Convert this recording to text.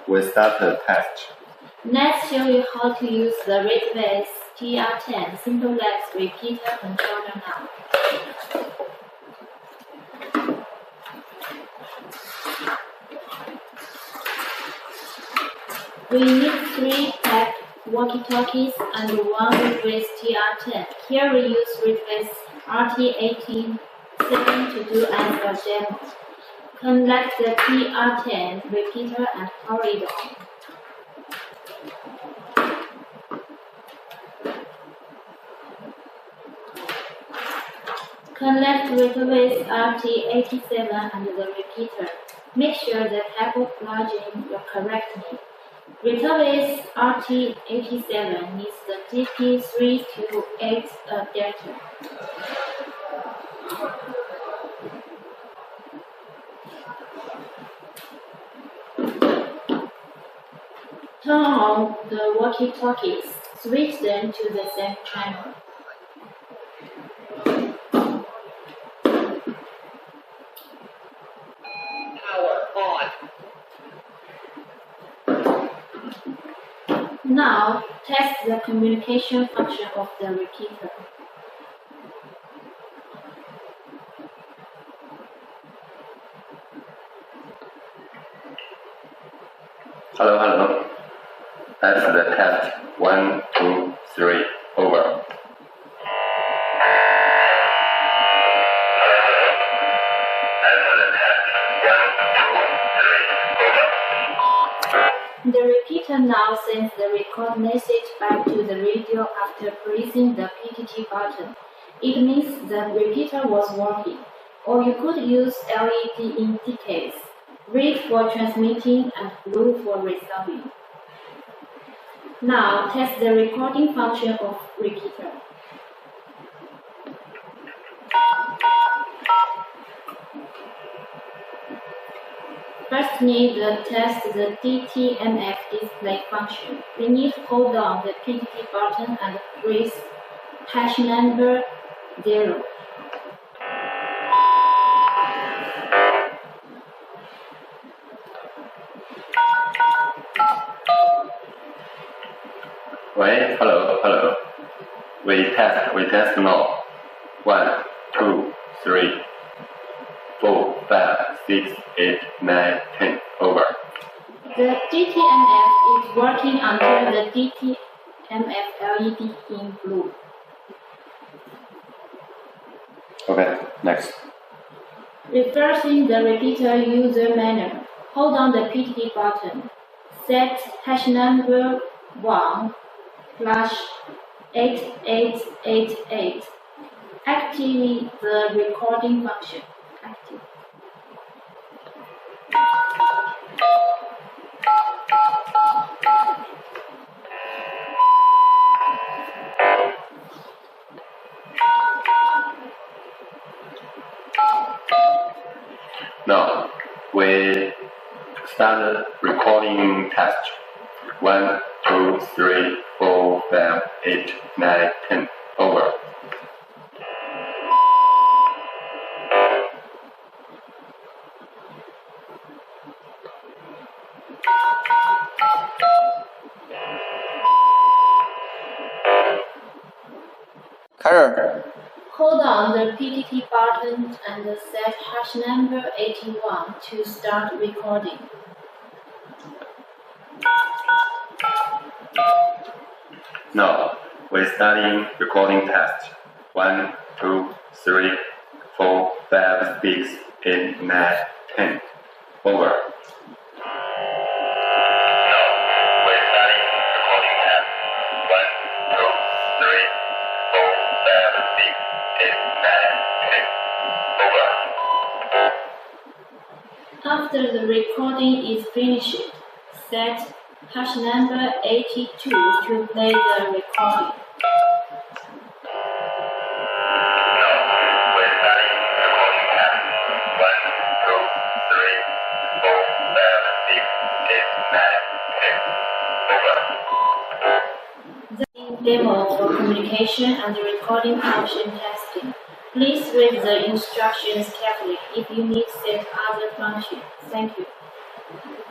we start the test. Let's show you how to use the Retevis TR10 Retevis Repeater Controller now. We need 3 packed walkie-talkies and 1 Retevis TR10. Here we use Retevis RT87 to do as a demo. Connect the TR10 repeater and power it on. Connect Retevis RT87 and the repeater. Make sure the cable plugs in correctly. Retevis RT87 needs the DP3 to 8 adapter. Turn on the walkie-talkies. Switch them to the same channel. Now, test the communication function of the repeater. Hello. That's the test. 1, 2, 3, over. The repeater now sends the record message back to the radio after pressing the PTT button. It means the repeater was working, or you could use LED indicators, red for transmitting and blue for receiving. Now test the recording function of repeater. First need to test the DTMF display function. We need to hold down the PTT button and press hash number 0. Wait, hello. We test now. 1, 2, 3, 4, 5, 6, 8, 9, 10, over. The DTMF is working until the DTMF LED in blue. Okay, next. Reversing the repeater user manual. Hold on the PTT button. Set hash number 1 / 8888. Activate the recording function. Active. Now, we start recording test. 1, 2, 3, 4, 5, 8, 9, 10, over. Hold on the PTT button and set hash number 81 to start recording. Now, we're starting recording test. 1, 2, 3, 4, 5, 6, 8, 9, 10, over. After the recording is finished, set hash number 82 to play the recording. The demo for communication and recording function testing. Please read the instructions carefully if you need to set other functions. Thank you.